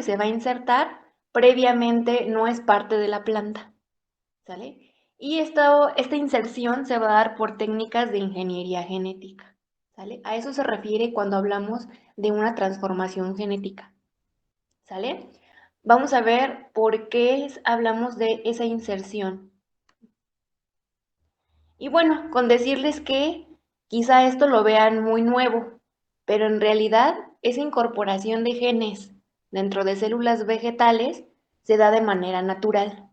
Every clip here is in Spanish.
que se va a insertar previamente no es parte de la planta, ¿sale? Y esta inserción se va a dar por técnicas de ingeniería genética, ¿sale? A eso se refiere cuando hablamos de una transformación genética, ¿sale? Vamos a ver por qué hablamos de esa inserción. Y bueno, con decirles que quizá esto lo vean muy nuevo, pero en realidad esa incorporación de genes dentro de células vegetales se da de manera natural.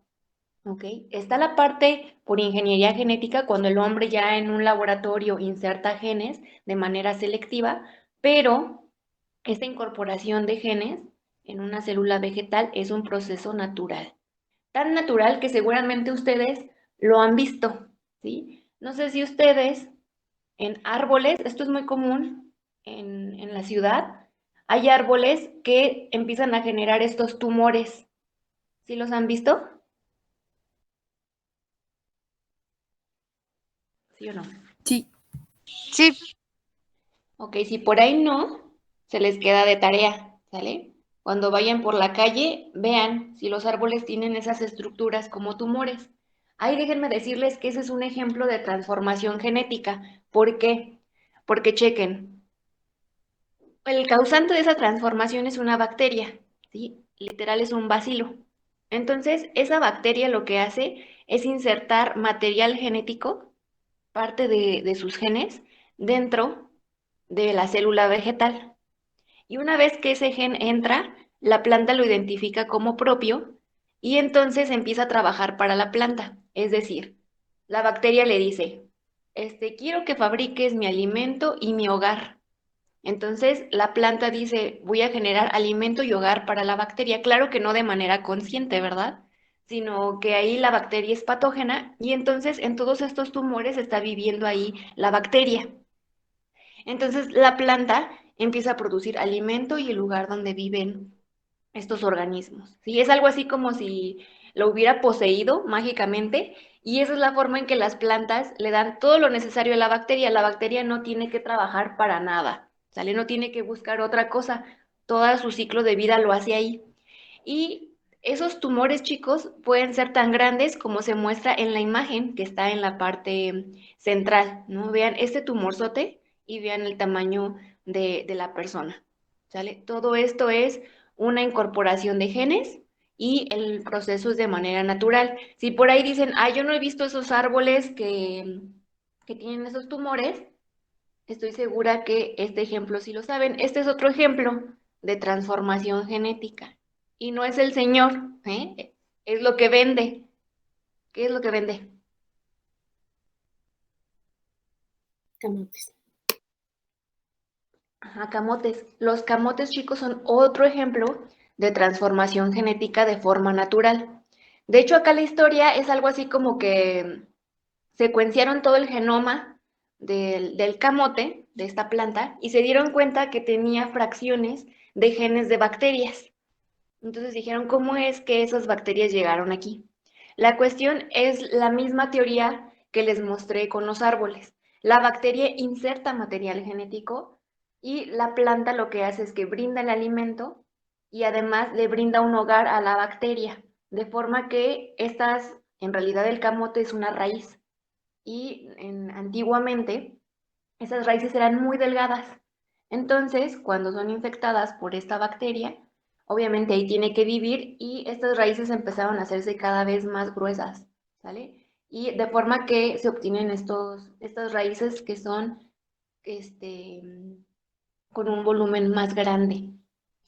¿Ok? Está la parte por ingeniería genética cuando el hombre ya en un laboratorio inserta genes de manera selectiva, pero esta incorporación de genes en una célula vegetal es un proceso natural. Tan natural que seguramente ustedes lo han visto, ¿sí? No sé si ustedes en árboles, esto es muy común en la ciudad, hay árboles que empiezan a generar estos tumores. ¿Sí los han visto? ¿Sí o no? Sí, sí, Ok, si por ahí no, se les queda de tarea, ¿sale? Cuando vayan por la calle, vean si los árboles tienen esas estructuras como tumores. Ahí déjenme decirles que ese es un ejemplo de transformación genética. ¿Por qué? Porque chequen, el causante de esa transformación es una bacteria, ¿sí? Literal es un bacilo. Entonces, esa bacteria lo que hace es insertar material genético, parte de sus genes, dentro de la célula vegetal. Y una vez que ese gen entra, la planta lo identifica como propio y entonces empieza a trabajar para la planta. Es decir, la bacteria le dice, quiero que fabriques mi alimento y mi hogar. Entonces, la planta dice, voy a generar alimento y hogar para la bacteria. Claro que no de manera consciente, ¿verdad? Sino que ahí la bacteria es patógena y entonces en todos estos tumores está viviendo ahí la bacteria. Entonces, la planta empieza a producir alimento y el lugar donde viven estos organismos. ¿Sí? Es algo así como si lo hubiera poseído mágicamente y esa es la forma en que las plantas le dan todo lo necesario a la bacteria. La bacteria no tiene que trabajar para nada, ¿sale? No tiene que buscar otra cosa. Todo su ciclo de vida lo hace ahí. Y esos tumores, chicos, pueden ser tan grandes como se muestra en la imagen que está en la parte central, ¿no? Vean este tumorzote y vean el tamaño de la persona, ¿sale? Todo esto es una incorporación de genes y el proceso es de manera natural. Si por ahí dicen, ah, yo no he visto esos árboles que tienen esos tumores, estoy segura que este ejemplo sí lo saben. Este es otro ejemplo de transformación genética. Y no es el señor, ¿eh? Es lo que vende. ¿Qué es lo que vende? camotes. Ajá, camotes. Los camotes, chicos, son otro ejemplo de transformación genética de forma natural. De hecho, acá la historia es algo así como que secuenciaron todo el genoma del camote, de esta planta, y se dieron cuenta que tenía fracciones de genes de bacterias. Entonces dijeron, ¿cómo es que esas bacterias llegaron aquí? La cuestión es la misma teoría que les mostré con los árboles. La bacteria inserta material genético y la planta lo que hace es que brinda el alimento y además le brinda un hogar a la bacteria, de forma que en realidad el camote es una raíz y antiguamente esas raíces eran muy delgadas. Entonces, cuando son infectadas por esta bacteria, obviamente ahí tiene que vivir y estas raíces empezaron a hacerse cada vez más gruesas, ¿sale? Y de forma que se obtienen estas raíces que son este, con un volumen más grande,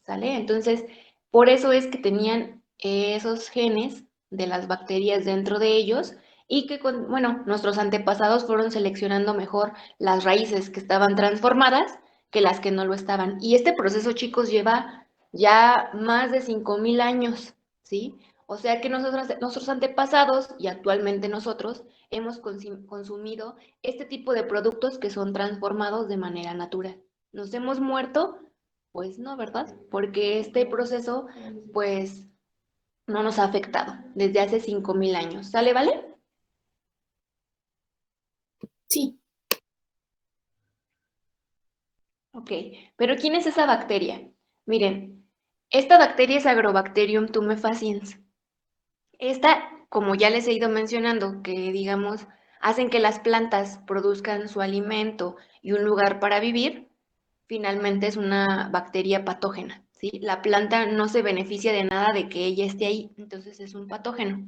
¿sale? Entonces, por eso es que tenían esos genes de las bacterias dentro de ellos y que, bueno, nuestros antepasados fueron seleccionando mejor las raíces que estaban transformadas que las que no lo estaban. Y este proceso, chicos, lleva ya más de 5.000 años, ¿sí? O sea que nuestros antepasados y actualmente nosotros hemos consumido este tipo de productos que son transformados de manera natural. ¿Nos hemos muerto? Pues no, ¿verdad? Porque este proceso, pues, no nos ha afectado desde hace 5.000 años. ¿Sale, vale? Sí, Ok, pero ¿quién es esa bacteria? Miren, Esta bacteria es Agrobacterium tumefaciens. Esta, como ya les he ido mencionando, que digamos, hacen que las plantas produzcan su alimento y un lugar para vivir, finalmente es una bacteria patógena, ¿sí? La planta no se beneficia de nada de que ella esté ahí, entonces es un patógeno.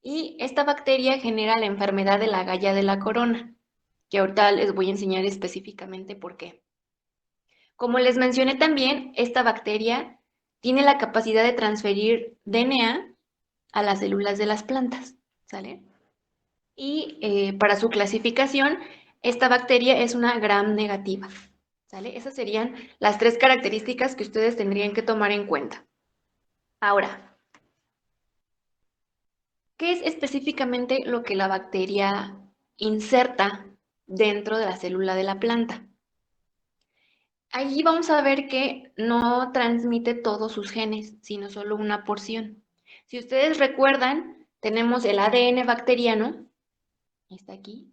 Y esta bacteria genera la enfermedad de la galla de la corona, que ahorita les voy a enseñar específicamente por qué. Como les mencioné también, esta bacteria tiene la capacidad de transferir DNA a las células de las plantas, ¿sale? Y para su clasificación, esta bacteria es una gram negativa, ¿sale? Esas serían las 3 características que ustedes tendrían que tomar en cuenta. Ahora, ¿qué es específicamente lo que la bacteria inserta dentro de la célula de la planta? Allí vamos a ver que no transmite todos sus genes, sino solo una porción. Si ustedes recuerdan, tenemos el ADN bacteriano, está aquí,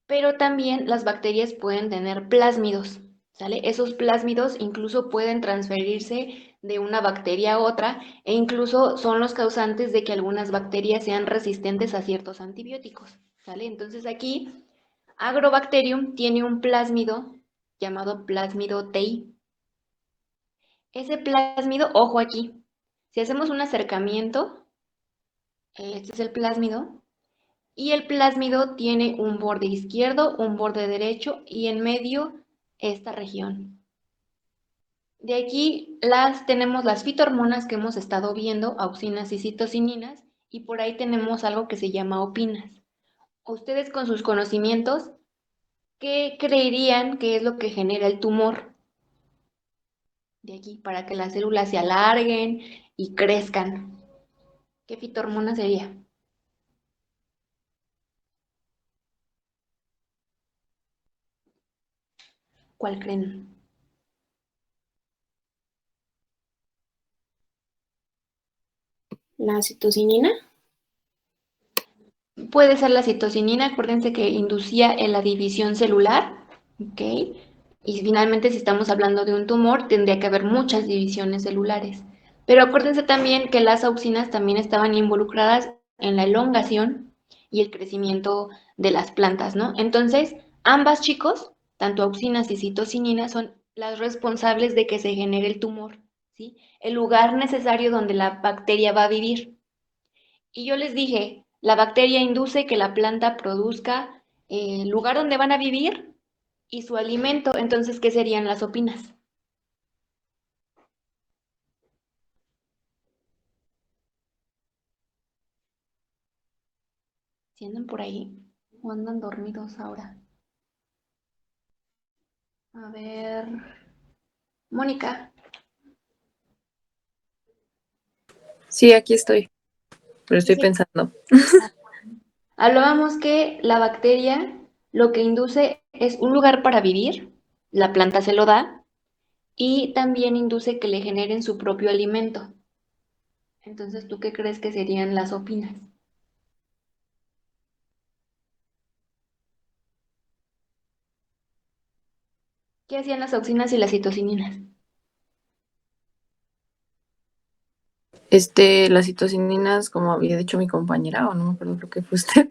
pero también las bacterias pueden tener plásmidos, ¿sale? Esos plásmidos incluso pueden transferirse de una bacteria a otra e incluso son los causantes de que algunas bacterias sean resistentes a ciertos antibióticos, ¿sale? Entonces aquí Agrobacterium tiene un plásmido llamado plásmido TI. Ese plásmido, ojo aquí, si hacemos un acercamiento, este es el plásmido, y el plásmido tiene un borde izquierdo, un borde derecho y en medio esta región. De aquí tenemos las fitohormonas que hemos estado viendo, auxinas y citocininas, y por ahí tenemos algo que se llama opinas. Ustedes con sus conocimientos, ¿qué creerían que es lo que genera el tumor? De aquí, para que las células se alarguen y crezcan. ¿Qué fitohormona sería? ¿Cuál creen? La citocinina. Puede ser la citocinina, acuérdense que inducía en la división celular, ¿ok? Y finalmente, si estamos hablando de un tumor, tendría que haber muchas divisiones celulares. Pero acuérdense también que las auxinas también estaban involucradas en la elongación y el crecimiento de las plantas, ¿no? Entonces, ambas chicos, tanto auxinas y citocinina, son las responsables de que se genere el tumor, ¿sí? El lugar necesario donde la bacteria va a vivir. Y yo les dije, la bacteria induce que la planta produzca el lugar donde van a vivir y su alimento. Entonces, ¿qué serían las opinas? ¿Si andan por ahí o andan dormidos ahora? A ver, Mónica. Sí, aquí estoy, pero estoy Dice, pensando. hablábamos que la bacteria lo que induce es un lugar para vivir, la planta se lo da, y también induce que le generen su propio alimento. Entonces, ¿tú qué crees que serían las opinas? ¿Qué hacían las auxinas y las citocininas? Las citocininas, como había dicho mi compañera, o no me acuerdo, creo que fue usted,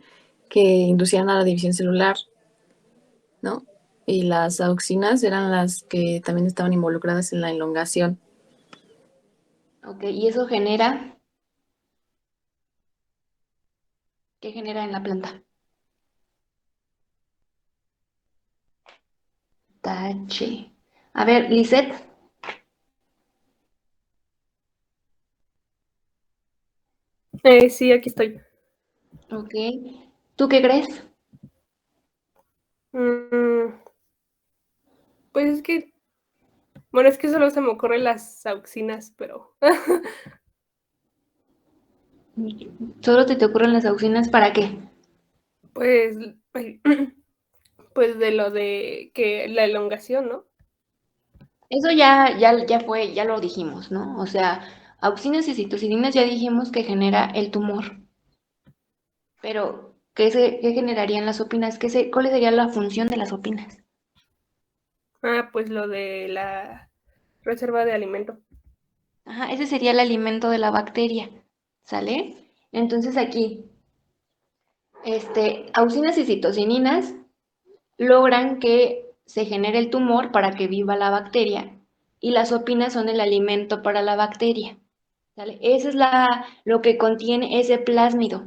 que inducían a la división celular, ¿no? Y las auxinas eran las que también estaban involucradas en la elongación. Ok, y eso genera, ¿qué genera en la planta? Tache. A ver, Lisette, Sí, aquí estoy. ok. ¿Tú qué crees? Mm, pues es que, bueno, es que solo se me ocurren las auxinas, pero ¿Solo te ocurren las auxinas para qué? pues, pues de lo de que la elongación, ¿no? Eso ya fue, ya lo dijimos, ¿no? O sea, auxinas y citocininas ya dijimos que genera el tumor. Pero, ¿qué generarían las opinas? ¿Cuál sería la función de las opinas? Ah, pues lo de la reserva de alimento. Ajá, ese sería el alimento de la bacteria, ¿sale? Entonces aquí, auxinas y citocininas logran que se genere el tumor para que viva la bacteria y las opinas son el alimento para la bacteria, ¿sale? Esa es lo que contiene ese plásmido,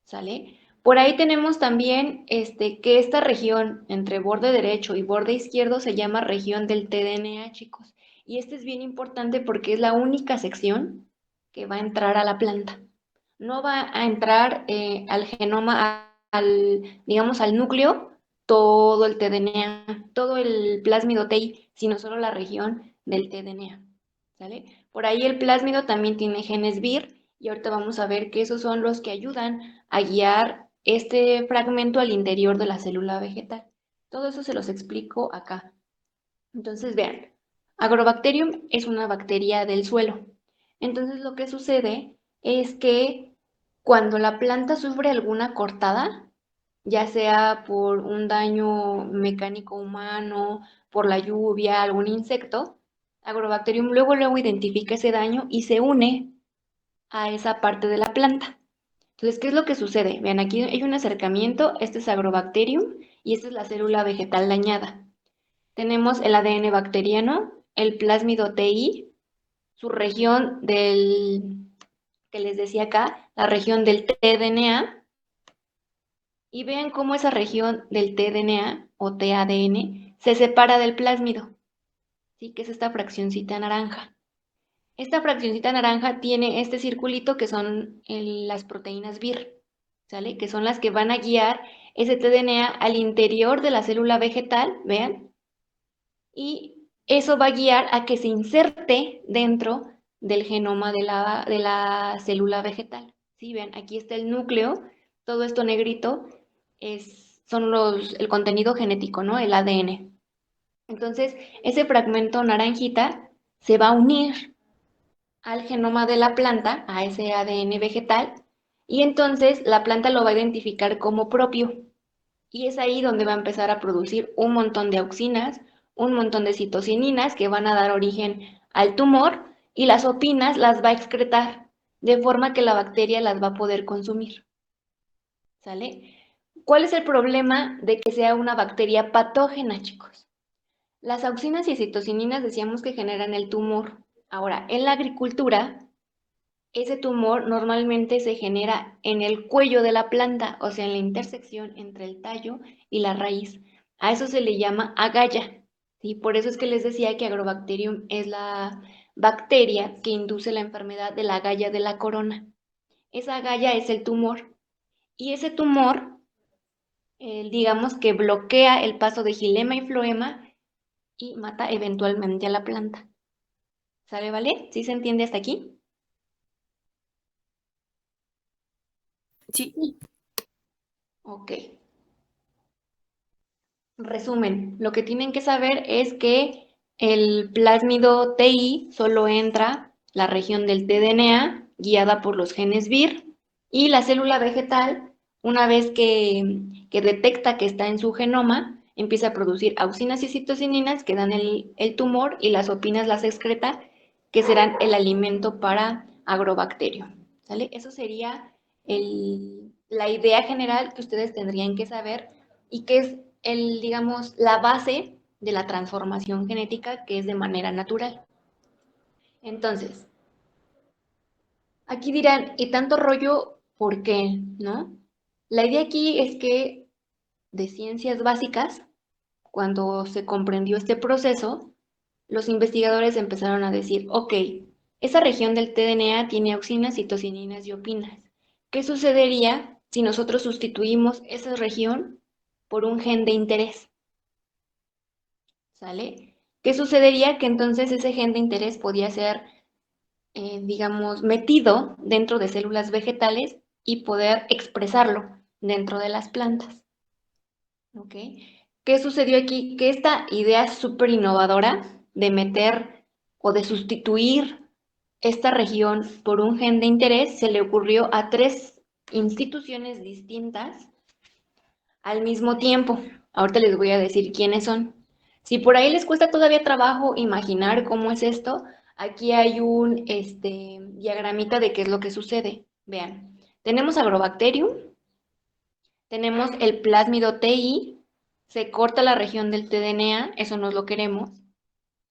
¿sale? Por ahí tenemos también que esta región entre borde derecho y borde izquierdo se llama región del tDNA, chicos. Y este es bien importante porque es la única sección que va a entrar a la planta. No va a entrar al genoma, digamos, al núcleo, todo el tDNA, todo el plásmido TI, sino solo la región del tDNA, ¿sale? Por ahí el plásmido también tiene genes Vir y ahorita vamos a ver que esos son los que ayudan a guiar este fragmento al interior de la célula vegetal. Todo eso se los explico acá. Entonces, vean, Agrobacterium es una bacteria del suelo. Entonces, lo que sucede es que cuando la planta sufre alguna cortada, ya sea por un daño mecánico humano, por la lluvia, algún insecto, Agrobacterium luego identifica ese daño y se une a esa parte de la planta. Entonces, ¿qué es lo que sucede? Vean, aquí hay un acercamiento, este es Agrobacterium y esta es la célula vegetal dañada. Tenemos el ADN bacteriano, el plásmido TI, su región que les decía acá, la región del tDNA, y vean cómo esa región del tDNA o tADN se separa del plásmido, ¿sí? Que es esta fraccioncita naranja. Esta fraccioncita naranja tiene este circulito que son las proteínas Vir, ¿sale? Que son las que van a guiar ese tDNA al interior de la célula vegetal, vean, y eso va a guiar a que se inserte dentro del genoma de la célula vegetal. ¿Sí? Vean, aquí está el núcleo, todo esto negrito son el contenido genético, ¿no? El ADN. Entonces, ese fragmento naranjita se va a unir al genoma de la planta, a ese ADN vegetal, y entonces la planta lo va a identificar como propio. Y es ahí donde va a empezar a producir un montón de auxinas, un montón de citocininas que van a dar origen al tumor y las opinas las va a excretar, de forma que la bacteria las va a poder consumir. ¿Sale? ¿Cuál es el problema de que sea una bacteria patógena, chicos? Las auxinas y citocininas decíamos que generan el tumor. Ahora, en la agricultura, ese tumor normalmente se genera en el cuello de la planta, o sea, en la intersección entre el tallo y la raíz. A eso se le llama agalla. ¿Sí? Por eso es que les decía que Agrobacterium es la bacteria que induce la enfermedad de la agalla de la corona. Esa agalla es el tumor. Y ese tumor, digamos que bloquea el paso de xilema y floema y mata eventualmente a la planta. ¿Sabe, vale? ¿Sí se entiende hasta aquí? Sí. Ok. Resumen, lo que tienen que saber es que el plásmido TI solo entra la región del tDNA guiada por los genes Vir y la célula vegetal, una vez que detecta que está en su genoma, empieza a producir auxinas y citocininas que dan el tumor y las opinas las excreta, que serán el alimento para agrobacterio. ¿Sale? Eso sería la idea general que ustedes tendrían que saber y que es digamos, la base de la transformación genética que es de manera natural. Entonces, aquí dirán, ¿y tanto rollo por qué? ¿No? La idea aquí es que de ciencias básicas, cuando se comprendió este proceso, los investigadores empezaron a decir, ok, esa región del tDNA tiene auxinas, citocininas y opinas. ¿Qué sucedería si nosotros sustituimos esa región por un gen de interés? ¿Sale? ¿Qué sucedería? Que entonces ese gen de interés podía ser, digamos, metido dentro de células vegetales y poder expresarlo dentro de las plantas. ¿Ok? ¿Qué sucedió aquí? Que esta idea súper innovadora de meter o de sustituir esta región por un gen de interés se le ocurrió a 3 instituciones distintas al mismo tiempo. Ahorita les voy a decir quiénes son. Si por ahí les cuesta todavía trabajo imaginar cómo es esto, Aquí hay un diagramita de qué es lo que sucede. Vean, tenemos Agrobacterium, tenemos el plásmido TI, se corta la región del tDNA, eso no lo queremos,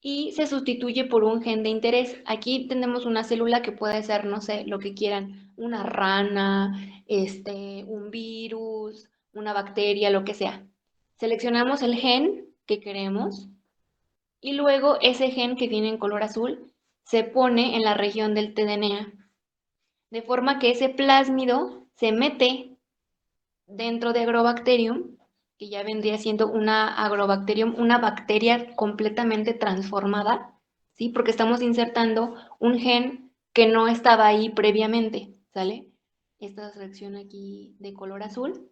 y se sustituye por un gen de interés. Aquí tenemos una célula que puede ser, no sé, lo que quieran, una rana, un virus, una bacteria, lo que sea. Seleccionamos el gen que queremos y luego ese gen que viene en color azul se pone en la región del tDNA, de forma que ese plásmido se mete dentro de Agrobacterium, que ya vendría siendo una Agrobacterium, una bacteria completamente transformada, ¿sí? Porque estamos insertando un gen que no estaba ahí previamente, ¿sale? Esta selección aquí de color azul.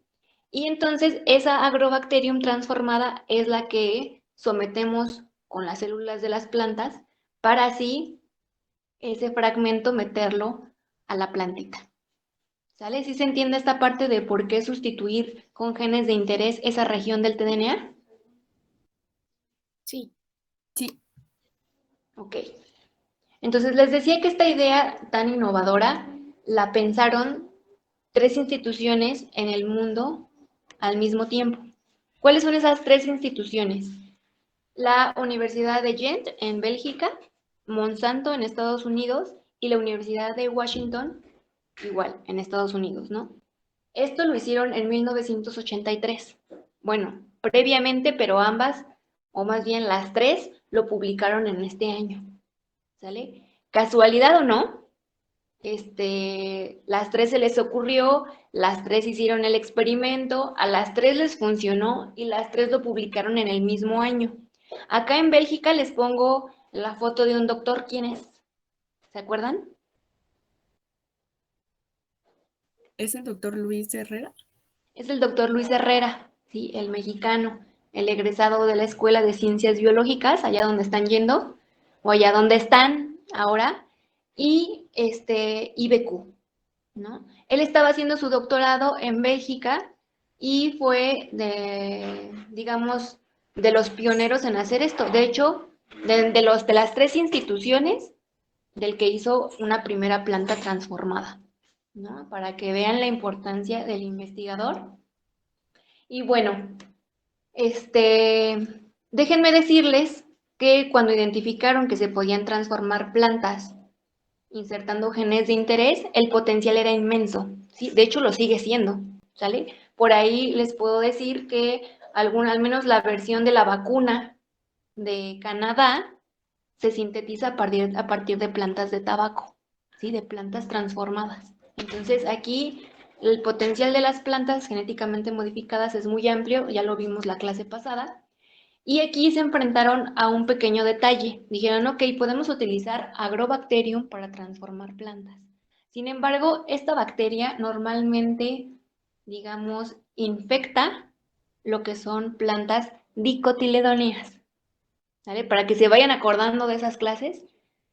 Y entonces esa Agrobacterium transformada es la que sometemos con las células de las plantas para así ese fragmento meterlo a la plantita. ¿Sale? ¿Sí se entiende esta parte de por qué sustituir con genes de interés esa región del tDNA? Sí. Sí. Ok. Entonces les decía que esta idea tan innovadora la pensaron 3 instituciones en el mundo al mismo tiempo. ¿Cuáles son esas 3 instituciones? La Universidad de Ghent en Bélgica, Monsanto en Estados Unidos y la Universidad de Washington, igual, en Estados Unidos, ¿no? Esto lo hicieron en 1983. Bueno, previamente, pero ambas, o más bien las 3, lo publicaron en este año. ¿Sale? Casualidad o no, las 3 se les ocurrió, las 3 hicieron el experimento, a las 3 les funcionó y las 3 lo publicaron en el mismo año. Acá en Bélgica les pongo la foto de un doctor. ¿Quién es? ¿Se acuerdan? ¿Es el doctor Luis Herrera? Es el doctor Luis Herrera, sí, el mexicano, el egresado de la Escuela de Ciencias Biológicas, allá donde están yendo, o allá donde están ahora, y IBQ, ¿no? Él estaba haciendo su doctorado en Bélgica y fue digamos, de los pioneros en hacer esto. De hecho, de las 3 instituciones, del que hizo una primera planta transformada, ¿no? Para que vean la importancia del investigador. Y bueno, déjenme decirles que cuando identificaron que se podían transformar plantas insertando genes de interés, el potencial era inmenso, ¿sí? De hecho, lo sigue siendo, ¿sale? Por ahí les puedo decir que al menos la versión de la vacuna de Canadá se sintetiza a partir de plantas de tabaco, ¿sí? De plantas transformadas. Entonces, aquí el potencial de las plantas genéticamente modificadas es muy amplio, ya lo vimos la clase pasada, y aquí se enfrentaron a un pequeño detalle. Dijeron, ok, podemos utilizar Agrobacterium para transformar plantas. Sin embargo, esta bacteria normalmente, digamos, infecta lo que son plantas dicotiledóneas. ¿Vale? Para que se vayan acordando de esas clases,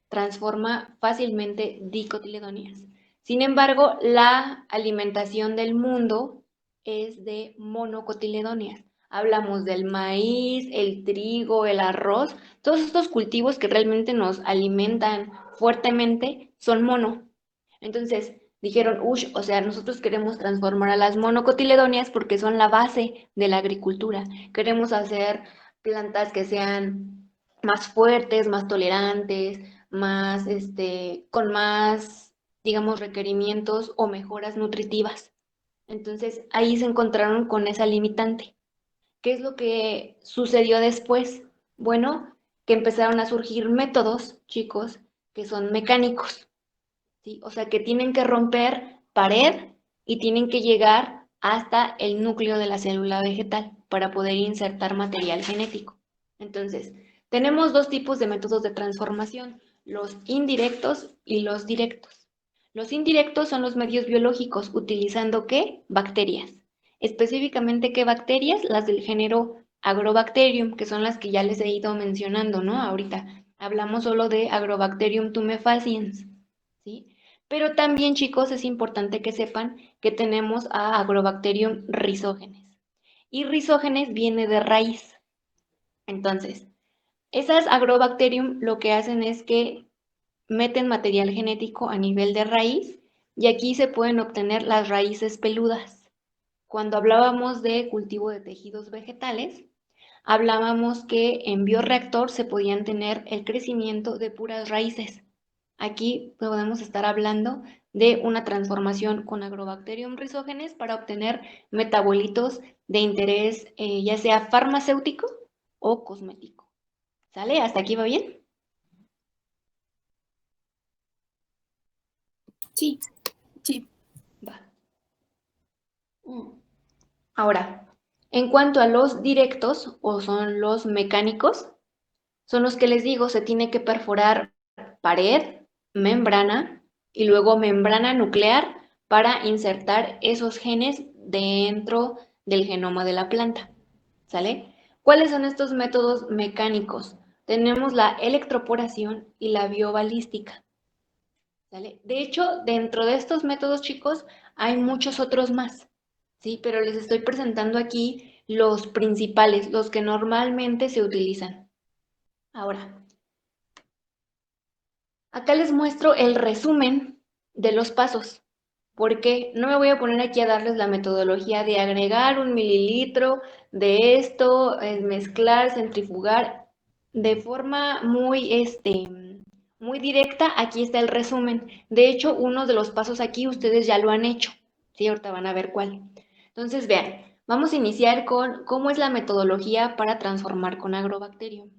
transforma fácilmente dicotiledóneas. Sin embargo, la alimentación del mundo es de monocotiledóneas. Hablamos del maíz, el trigo, el arroz, todos estos cultivos que realmente nos alimentan fuertemente son mono. Entonces dijeron, uy, o sea, nosotros queremos transformar a las monocotiledóneas porque son la base de la agricultura. Queremos hacer plantas que sean más fuertes, más tolerantes, más, con más, digamos, requerimientos o mejoras nutritivas. Entonces ahí se encontraron con esa limitante. ¿Qué es lo que sucedió después? Bueno, que empezaron a surgir métodos, chicos, que son mecánicos, ¿sí? O sea, que tienen que romper pared y tienen que llegar hasta el núcleo de la célula vegetal para poder insertar material genético. Entonces, tenemos 2 tipos de métodos de transformación, los indirectos y los directos. Los indirectos son los medios biológicos, utilizando ¿qué? Bacterias. Específicamente, ¿qué bacterias? Las del género Agrobacterium, que son las que ya les he ido mencionando, ¿no? Ahorita hablamos solo de Agrobacterium tumefaciens, ¿sí? Pero también, chicos, es importante que sepan que tenemos a Agrobacterium rhizógenes. Y rhizógenes viene de raíz. Entonces, esas Agrobacterium lo que hacen es que meten material genético a nivel de raíz y aquí se pueden obtener las raíces peludas. Cuando hablábamos de cultivo de tejidos vegetales, hablábamos que en bioreactor se podían tener el crecimiento de puras raíces. Aquí podemos estar hablando de una transformación con Agrobacterium rhizogenes para obtener metabolitos de interés, ya sea farmacéutico o cosmético. ¿Sale? ¿Hasta aquí va bien? Sí, sí. Va. Ahora, en cuanto a los directos, o son los mecánicos, son los que les digo, se tiene que perforar pared, membrana y luego membrana nuclear para insertar esos genes dentro del genoma de la planta. ¿Sale? ¿Cuáles son estos métodos mecánicos? Tenemos la electroporación y la biobalística. ¿Sale? De hecho, dentro de estos métodos, chicos, hay muchos otros más, ¿sí? Pero les estoy presentando aquí los principales, los que normalmente se utilizan. Ahora, acá les muestro el resumen de los pasos, porque no me voy a poner aquí a darles la metodología de agregar 1 mililitro de esto, mezclar, centrifugar, de forma muy directa. Aquí está el resumen. De hecho, uno de los pasos aquí ustedes ya lo han hecho, ¿sí? Ahorita van a ver cuál. Entonces, vean, vamos a iniciar con cómo es la metodología para transformar con Agrobacterium.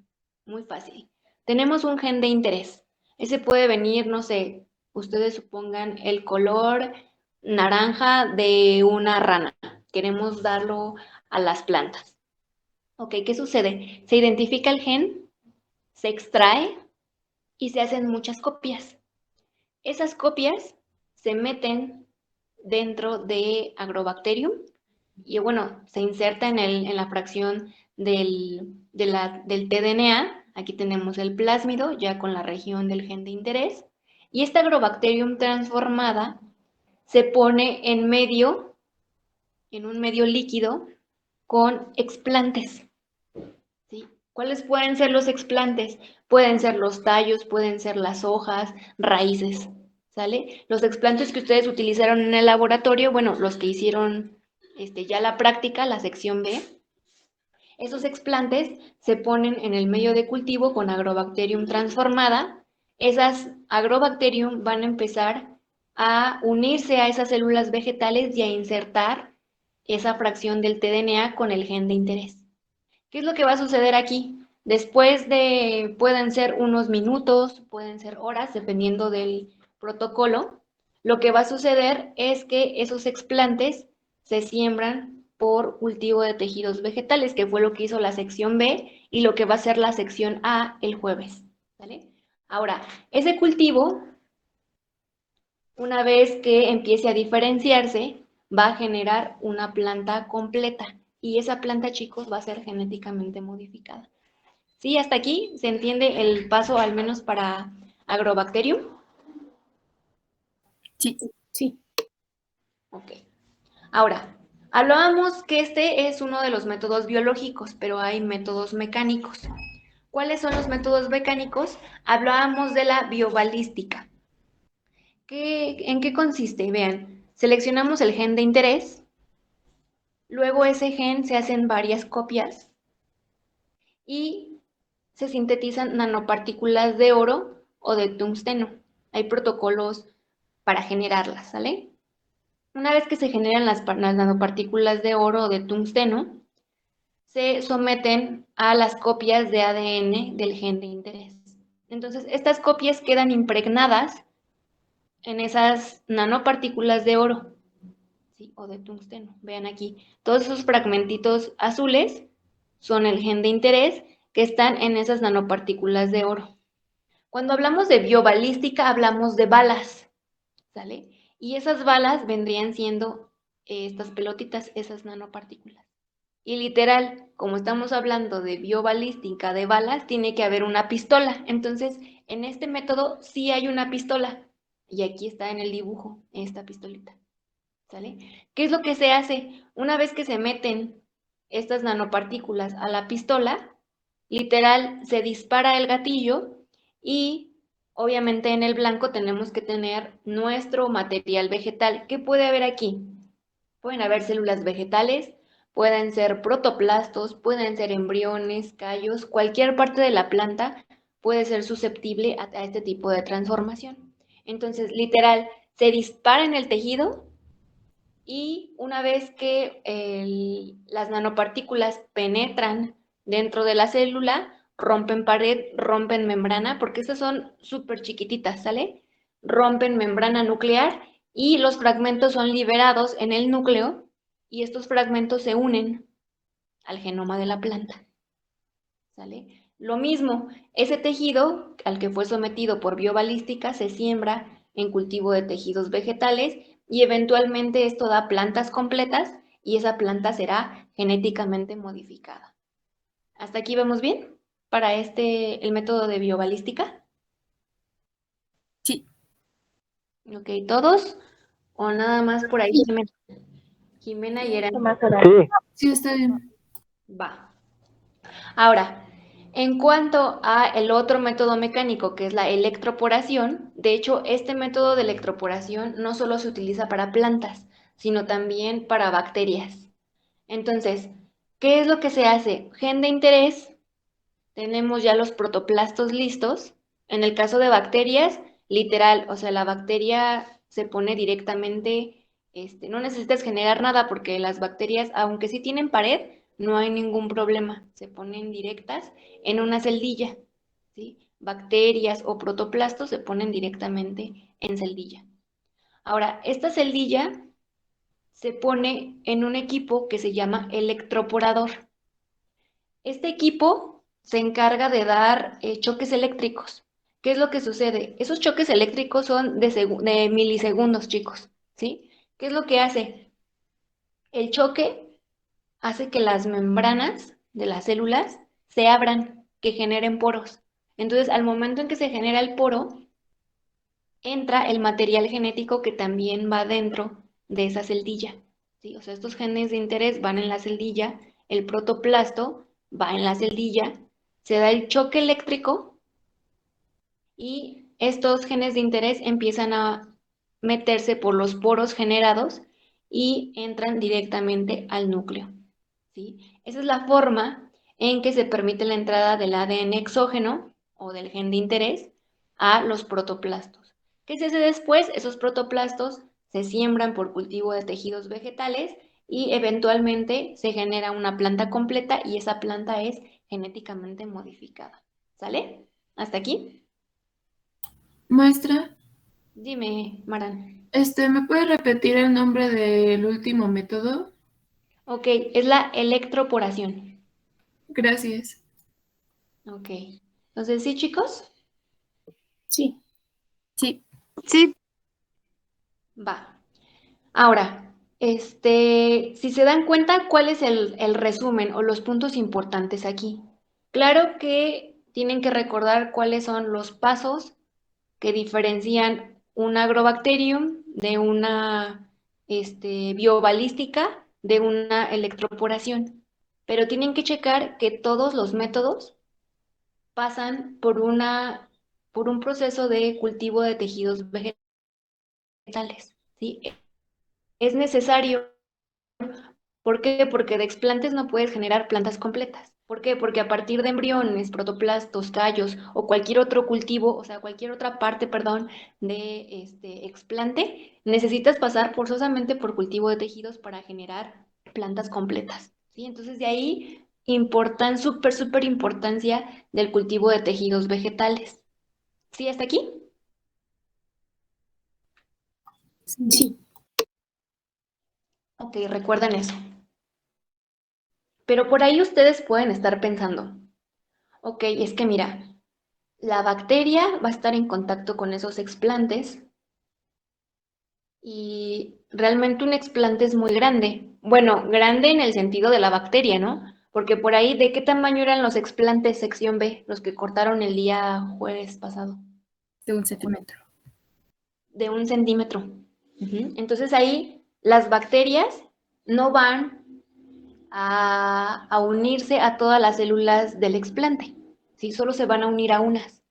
Muy fácil. Tenemos un gen de interés. Ese puede venir, no sé, ustedes supongan el color naranja de una rana. Queremos darlo a las plantas. Ok, ¿qué sucede? Se identifica el gen, se extrae y se hacen muchas copias. Esas copias se meten dentro de Agrobacterium y bueno, se inserta en la fracción del tDNA. Aquí tenemos el plásmido ya con la región del gen de interés. Y esta Agrobacterium transformada se pone en un medio líquido con explantes. ¿Sí? ¿Cuáles pueden ser los explantes? Pueden ser los tallos, pueden ser las hojas, raíces. ¿Sale? Los explantes que ustedes utilizaron en el laboratorio, bueno, los que hicieron ya la práctica, la sección B, esos explantes se ponen en el medio de cultivo con Agrobacterium transformada. Esas Agrobacterium van a empezar a unirse a esas células vegetales y a insertar esa fracción del tDNA con el gen de interés. ¿Qué es lo que va a suceder aquí? Después de, pueden ser unos minutos, pueden ser horas, dependiendo del protocolo, lo que va a suceder es que esos explantes se siembran por cultivo de tejidos vegetales, que fue lo que hizo la sección B y lo que va a hacer la sección A el jueves. ¿Vale? Ahora, ese cultivo, una vez que empiece a diferenciarse, va a generar una planta completa y esa planta, chicos, va a ser genéticamente modificada. ¿Sí? Hasta aquí se entiende el paso, al menos para Agrobacterium. Sí, sí. Ok. Ahora, hablábamos que este es uno de los métodos biológicos, pero hay métodos mecánicos. ¿Cuáles son los métodos mecánicos? Hablábamos de la biobalística. ¿En qué consiste? Vean, seleccionamos el gen de interés, luego ese gen se hacen varias copias y se sintetizan nanopartículas de oro o de tungsteno. Hay protocolos para generarlas, ¿sale? Una vez que se generan las nanopartículas de oro o de tungsteno, se someten a las copias de ADN del gen de interés. Entonces, estas copias quedan impregnadas en esas nanopartículas de oro, ¿sí? O de tungsteno. Vean aquí, todos esos fragmentitos azules son el gen de interés que están en esas nanopartículas de oro. Cuando hablamos de biobalística, hablamos de balas, ¿sale? Y esas balas vendrían siendo estas pelotitas, esas nanopartículas. Y literal, como estamos hablando de biobalística de balas, tiene que haber una pistola. Entonces, en este método sí hay una pistola. Y aquí está en el dibujo, esta pistolita. ¿Sale? ¿Qué es lo que se hace? Una vez que se meten estas nanopartículas a la pistola, literal, se dispara el gatillo y Obviamente en el blanco tenemos que tener nuestro material vegetal. ¿Qué puede haber aquí? Pueden haber células vegetales, pueden ser protoplastos, pueden ser embriones, callos, cualquier parte de la planta puede ser susceptible a este tipo de transformación. Entonces, literal, se dispara en el tejido y una vez que las nanopartículas penetran dentro de la célula, rompen pared, rompen membrana, porque esas son súper chiquititas, ¿sale? Rompen membrana nuclear y los fragmentos son liberados en el núcleo y estos fragmentos se unen al genoma de la planta, ¿sale? Lo mismo, ese tejido al que fue sometido por biobalística se siembra en cultivo de tejidos vegetales y eventualmente esto da plantas completas y esa planta será genéticamente modificada. ¿Hasta aquí vamos bien? Para el método de biobalística. Sí. Ok, ¿todos? ¿O nada más por ahí, Jimena? Jimena y Eran. Sí, Sí, está bien. Va. Ahora, en cuanto a el otro método mecánico, que es la electroporación, de hecho, este método de electroporación no solo se utiliza para plantas, sino también para bacterias. Entonces, ¿qué es lo que se hace? Gen de interés, tenemos ya los protoplastos listos. En el caso de bacterias, literal, o sea, la bacteria se pone directamente, no necesitas generar nada porque las bacterias, aunque sí tienen pared, no hay ningún problema, se ponen directas en una celdilla, ¿sí? Bacterias o protoplastos se ponen directamente en celdilla. Ahora, esta celdilla se pone en un equipo que se llama electroporador. Este equipo se encarga de dar choques eléctricos. ¿Qué es lo que sucede? Esos choques eléctricos son de milisegundos, chicos, ¿sí? ¿Qué es lo que hace? El choque hace que las membranas de las células se abran, que generen poros. Entonces, al momento en que se genera el poro, entra el material genético que también va dentro de esa celdilla, ¿sí? O sea, estos genes de interés van en la celdilla, el protoplasto va en la celdilla, se da el choque eléctrico y estos genes de interés empiezan a meterse por los poros generados y entran directamente al núcleo, ¿sí? Esa es la forma en que se permite la entrada del ADN exógeno o del gen de interés a los protoplastos. ¿Qué se hace después? Esos protoplastos se siembran por cultivo de tejidos vegetales y eventualmente se genera una planta completa y esa planta es genéticamente modificada. ¿Sale? ¿Hasta aquí? Maestra, Dime, Maran. ¿me puede repetir el nombre del último método? Ok, es la electroporación. Gracias. Ok. Entonces, ¿sí, chicos? Sí. Sí. sí, Va. Ahora, si se dan cuenta, ¿cuál es el resumen o los puntos importantes aquí? Claro que tienen que recordar cuáles son los pasos que diferencian un agrobacterium de una biobalística de una electroporación. Pero tienen que checar que todos los métodos pasan por un proceso de cultivo de tejidos vegetales, ¿sí? Es necesario. ¿Por qué? Porque de explantes no puedes generar plantas completas. ¿Por qué? Porque a partir de embriones, protoplastos, callos o cualquier otro cultivo, o sea, cualquier otra parte, perdón, de este explante, necesitas pasar forzosamente por cultivo de tejidos para generar plantas completas, ¿sí? Entonces de ahí súper importancia del cultivo de tejidos vegetales. ¿Sí, hasta aquí? Sí. Ok, recuerden eso. Pero por ahí ustedes pueden estar pensando, ok, es que mira, la bacteria va a estar en contacto con esos explantes y realmente un explante es muy grande. Bueno, grande en el sentido de la bacteria, ¿no? Porque por ahí, ¿de qué tamaño eran los explantes sección B, los que cortaron el día jueves pasado? De 1 centímetro. De 1 centímetro. Entonces ahí las bacterias no van a unirse a todas las células del explante, ¿sí? Solo se van a unir a unas.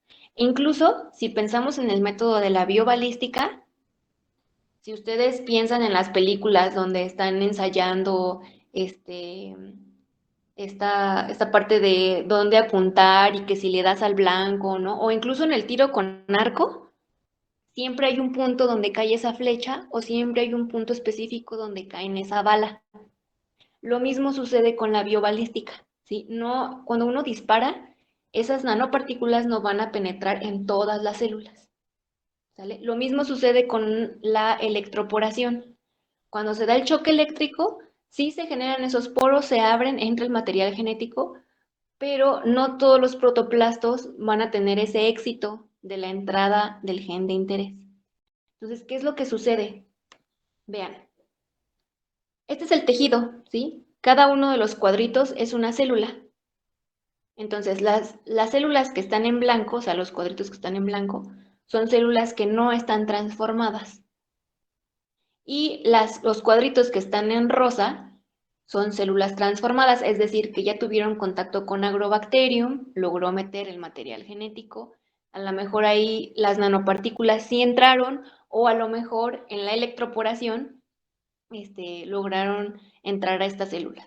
Incluso si pensamos en el método de la biobalística, si ustedes piensan en las películas donde están ensayando este, esta parte de dónde apuntar y que si le das al blanco, ¿no? O incluso en el tiro con arco, siempre hay un punto donde cae esa flecha o siempre hay un punto específico donde cae en esa bala. Lo mismo sucede con la biobalística, ¿sí? No, cuando uno dispara, esas nanopartículas no van a penetrar en todas las células, ¿sale? Lo mismo sucede con la electroporación. Cuando se da el choque eléctrico, sí se generan esos poros, se abren, entra el material genético, pero no todos los protoplastos van a tener ese éxito de la entrada del gen de interés. Entonces, ¿qué es lo que sucede? Vean, este es el tejido, ¿sí? Cada uno de los cuadritos es una célula. Entonces, las células que están en blanco, o sea, los cuadritos que están en blanco, son células que no están transformadas. Y los cuadritos que están en rosa son células transformadas, es decir, que ya tuvieron contacto con Agrobacterium, logró meter el material genético, a lo mejor ahí las nanopartículas sí entraron, o a lo mejor en la electroporación lograron entrar a estas células.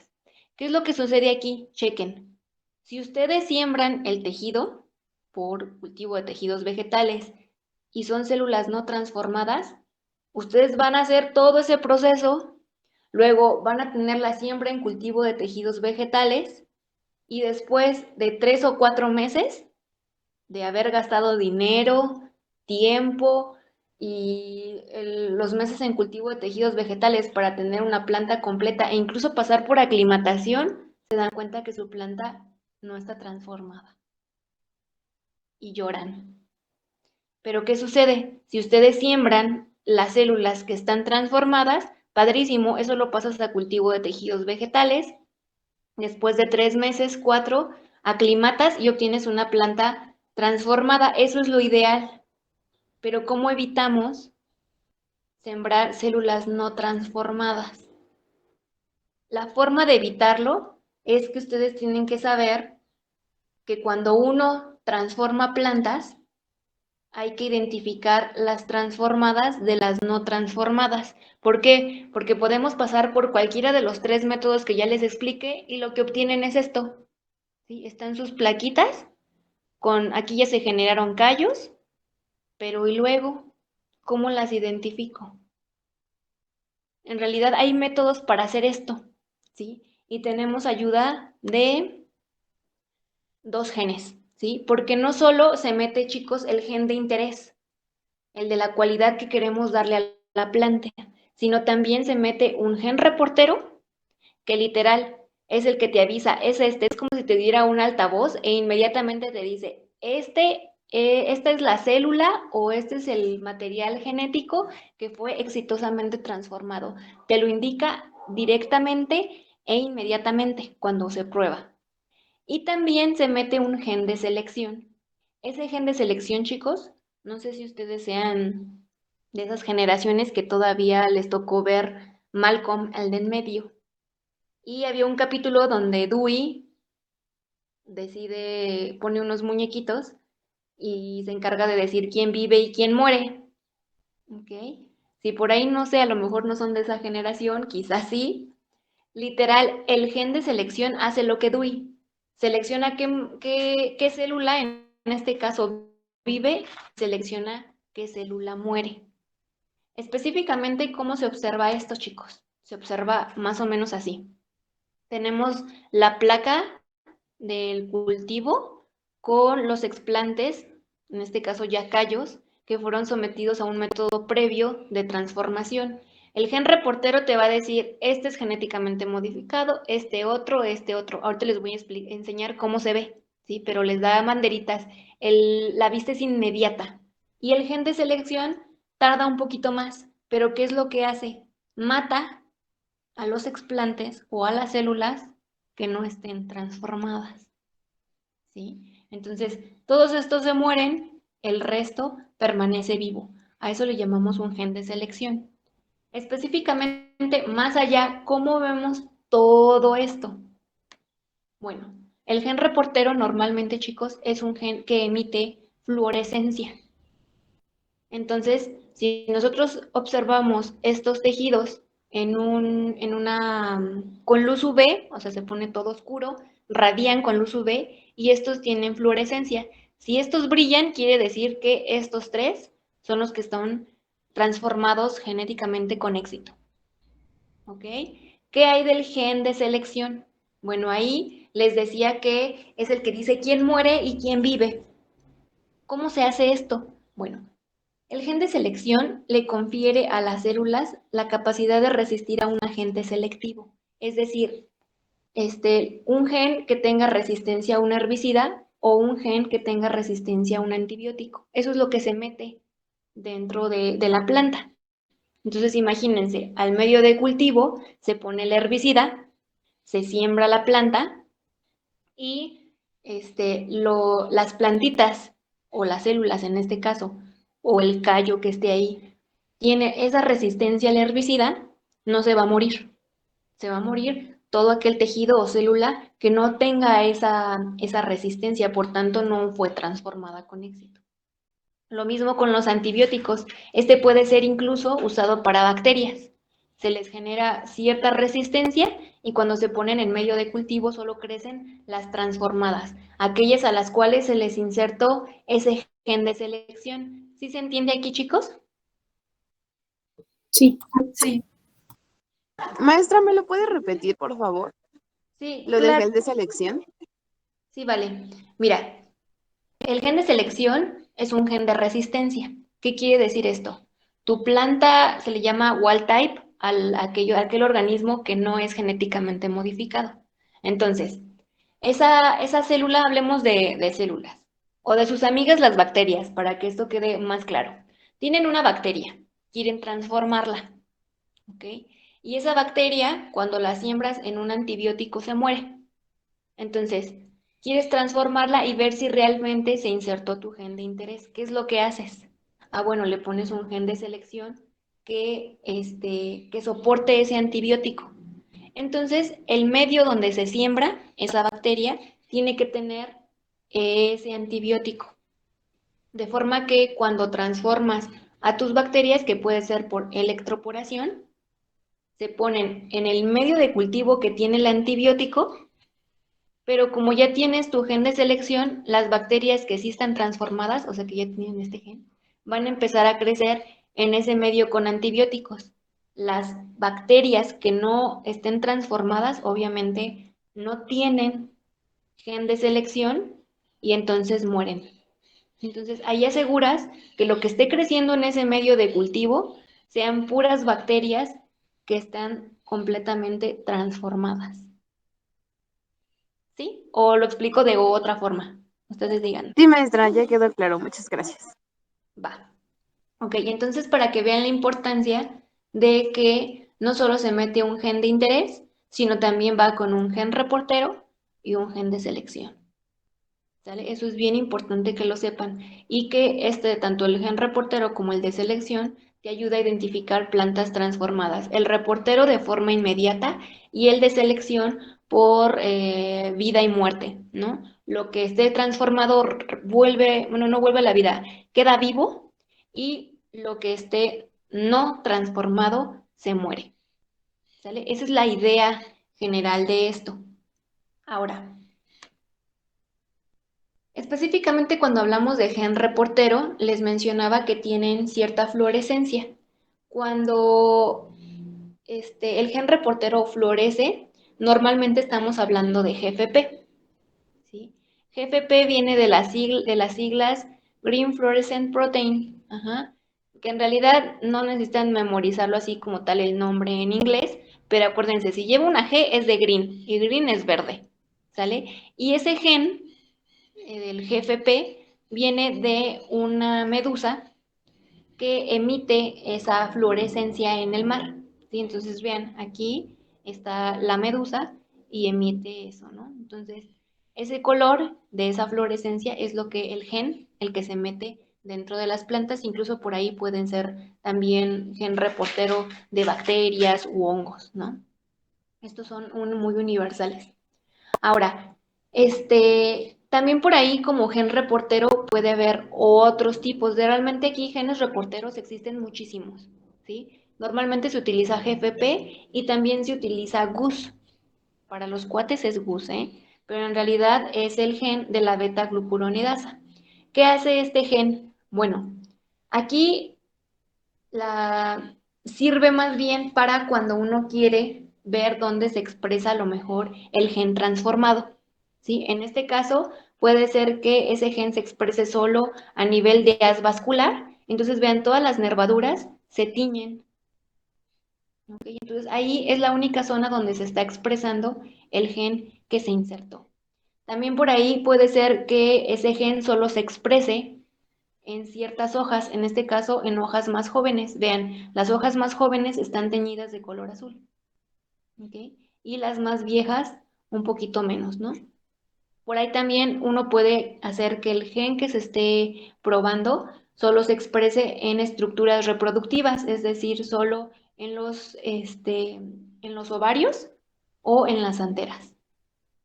¿Qué es lo que sucede aquí? Chequen. Si ustedes siembran el tejido por cultivo de tejidos vegetales y son células no transformadas, ustedes van a hacer todo ese proceso, luego van a tener la siembra en cultivo de tejidos vegetales y después de 3 o 4 meses de haber gastado dinero, tiempo y los meses en cultivo de tejidos vegetales para tener una planta completa e incluso pasar por aclimatación, se dan cuenta que su planta no está transformada y lloran. Pero ¿qué sucede? Si ustedes siembran las células que están transformadas, padrísimo, eso lo pasas a cultivo de tejidos vegetales. Después de 3 meses, 4, aclimatas y obtienes una planta transformada. Eso es lo ideal. Pero ¿cómo evitamos sembrar células no transformadas? La forma de evitarlo es que ustedes tienen que saber que cuando uno transforma plantas, hay que identificar las transformadas de las no transformadas. ¿Por qué? Porque podemos pasar por cualquiera de los 3 métodos que ya les expliqué y lo que obtienen es esto. ¿Sí? Están sus plaquitas, aquí ya se generaron callos, pero ¿y luego? ¿Cómo las identifico? En realidad hay métodos para hacer esto, ¿sí? Y tenemos ayuda de 2 genes, ¿sí? Porque no solo se mete, chicos, el gen de interés, el de la cualidad que queremos darle a la planta, sino también se mete un gen reportero que literal es el que te avisa, es como si te diera un altavoz e inmediatamente te dice, esta es la célula o este es el material genético que fue exitosamente transformado. Te lo indica directamente e inmediatamente cuando se prueba. Y también se mete un gen de selección. Ese gen de selección, chicos, no sé si ustedes sean de esas generaciones que todavía les tocó ver Malcolm, el de en medio. Y había un capítulo donde Dewey pone unos muñequitos y se encarga de decir quién vive y quién muere. ¿Ok? Si por ahí no sé, a lo mejor no son de esa generación, quizás sí. Literal, el gen de selección hace lo que Dewey. Selecciona qué célula, en este caso, vive, selecciona qué célula muere. Específicamente, ¿cómo se observa esto, chicos? Se observa más o menos así. Tenemos la placa del cultivo con los explantes, en este caso ya callos, que fueron sometidos a un método previo de transformación. El gen reportero te va a decir, este es genéticamente modificado, este otro. Ahorita les voy a enseñar cómo se ve, ¿sí? Pero les da banderitas. La vista es inmediata. Y el gen de selección tarda un poquito más, pero ¿qué es lo que hace? Mata a los explantes o a las células que no estén transformadas, ¿sí? Entonces, todos estos se mueren, el resto permanece vivo. A eso le llamamos un gen de selección. Específicamente, más allá, ¿cómo vemos todo esto? Bueno, el gen reportero normalmente, chicos, es un gen que emite fluorescencia. Entonces, si nosotros observamos estos tejidos con luz UV, o sea, se pone todo oscuro, radian con luz UV y estos tienen fluorescencia. Si estos brillan, quiere decir que estos tres son los que están transformados genéticamente con éxito. ¿Ok? ¿Qué hay del gen de selección? Bueno, ahí les decía que es el que dice quién muere y quién vive. ¿Cómo se hace esto? Bueno, el gen de selección le confiere a las células la capacidad de resistir a un agente selectivo, es decir, un gen que tenga resistencia a un herbicida o un gen que tenga resistencia a un antibiótico. Eso es lo que se mete dentro de la planta. Entonces, imagínense, al medio de cultivo se pone el herbicida, se siembra la planta y las plantitas o las células en este caso, o el callo que esté ahí, tiene esa resistencia al herbicida, no se va a morir. Se va a morir todo aquel tejido o célula que no tenga esa resistencia, por tanto no fue transformada con éxito. Lo mismo con los antibióticos. Este puede ser incluso usado para bacterias. Se les genera cierta resistencia y cuando se ponen en medio de cultivo solo crecen las transformadas, aquellas a las cuales se les insertó ese gen de selección. ¿Sí se entiende aquí, chicos? Sí. Sí. Maestra, ¿me lo puede repetir, por favor? Sí, Lo del claro. gel de selección. Sí, vale. Mira, el gen de selección es un gen de resistencia. ¿Qué quiere decir esto? Tu planta se le llama wild type aquel organismo que no es genéticamente modificado. Entonces, esa célula, hablemos de células, o de sus amigas las bacterias, para que esto quede más claro. Tienen una bacteria, quieren transformarla, ¿ok? Y esa bacteria, cuando la siembras en un antibiótico, se muere. Entonces, quieres transformarla y ver si realmente se insertó tu gen de interés. ¿Qué es lo que haces? Ah, bueno, le pones un gen de selección que soporte ese antibiótico. Entonces, el medio donde se siembra esa bacteria tiene que tener ese antibiótico. De forma que cuando transformas a tus bacterias, que puede ser por electroporación, se ponen en el medio de cultivo que tiene el antibiótico, pero como ya tienes tu gen de selección, las bacterias que sí están transformadas, o sea que ya tienen este gen, van a empezar a crecer en ese medio con antibióticos. Las bacterias que no estén transformadas, obviamente, no tienen gen de selección y entonces mueren. Entonces, ahí aseguras que lo que esté creciendo en ese medio de cultivo sean puras bacterias que están completamente transformadas. ¿Sí? ¿O lo explico de otra forma? Ustedes digan. Sí, maestra, ya quedó claro. Muchas gracias. Va. Ok, entonces para que vean la importancia de que no solo se mete un gen de interés, sino también va con un gen reportero y un gen de selección. ¿Sale? Eso es bien importante que lo sepan y que tanto el gen reportero como el de selección te ayuda a identificar plantas transformadas. El reportero de forma inmediata y el de selección por vida y muerte, ¿no? Lo que esté transformado no vuelve a la vida, queda vivo y lo que esté no transformado se muere. ¿Sale? Esa es la idea general de esto. Ahora, específicamente cuando hablamos de gen reportero, les mencionaba que tienen cierta fluorescencia. Cuando el gen reportero florece, normalmente estamos hablando de GFP. ¿Sí? GFP viene de las siglas Green Fluorescent Protein, ajá, que en realidad no necesitan memorizarlo así como tal el nombre en inglés, pero acuérdense, si lleva una G es de green y green es verde, ¿sale? Y ese gen del GFP viene de una medusa que emite esa fluorescencia en el mar. ¿Sí? Entonces, vean, aquí está la medusa y emite eso, ¿no? Entonces, ese color de esa fluorescencia es lo que el gen, el que se mete dentro de las plantas, incluso por ahí pueden ser también gen reportero de bacterias u hongos, ¿no? Estos son muy universales. Ahora, También por ahí como gen reportero puede haber otros tipos. Realmente aquí genes reporteros existen muchísimos, ¿sí? Normalmente se utiliza GFP y también se utiliza GUS. Para los cuates es GUS, ¿eh? Pero en realidad es el gen de la beta-glucuronidasa. ¿Qué hace este gen? Bueno, aquí sirve más bien para cuando uno quiere ver dónde se expresa a lo mejor el gen transformado, ¿sí? En este caso puede ser que ese gen se exprese solo a nivel de haz vascular, entonces vean todas las nervaduras se tiñen, ¿ok? Entonces ahí es la única zona donde se está expresando el gen que se insertó. También por ahí puede ser que ese gen solo se exprese en ciertas hojas, en este caso en hojas más jóvenes. Vean, las hojas más jóvenes están teñidas de color azul, ¿ok? Y las más viejas un poquito menos, ¿no? Por ahí también uno puede hacer que el gen que se esté probando solo se exprese en estructuras reproductivas, es decir, solo en los ovarios o en las anteras,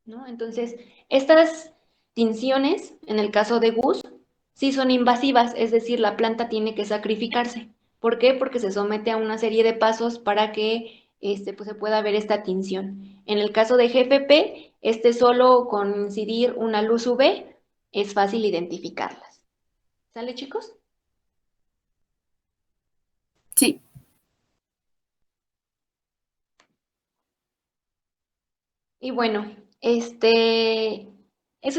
¿no? Entonces, estas tinciones, en el caso de GUS, sí son invasivas, es decir, la planta tiene que sacrificarse. ¿Por qué? Porque se somete a una serie de pasos para que pues, se pueda ver esta tinción. En el caso de GFP, solo con incidir una luz UV es fácil identificarlas. ¿Sale, chicos? Sí. Y bueno, eso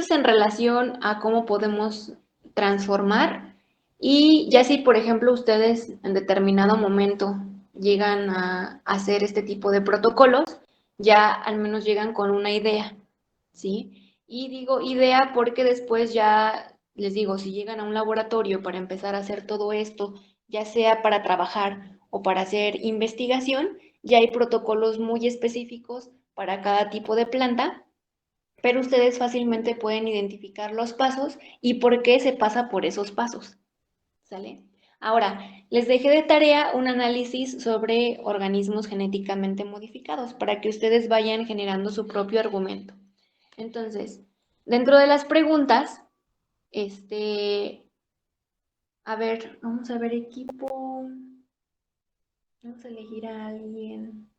es en relación a cómo podemos transformar y ya si, por ejemplo, ustedes en determinado momento llegan a hacer este tipo de protocolos, ya al menos llegan con una idea, ¿sí? Y digo idea porque después ya les digo, si llegan a un laboratorio para empezar a hacer todo esto, ya sea para trabajar o para hacer investigación, ya hay protocolos muy específicos para cada tipo de planta, pero ustedes fácilmente pueden identificar los pasos y por qué se pasa por esos pasos. ¿Sale? Ahora, les dejé de tarea un análisis sobre organismos genéticamente modificados para que ustedes vayan generando su propio argumento. Entonces, dentro de las preguntas, a ver, vamos a ver equipo. Vamos a elegir a alguien.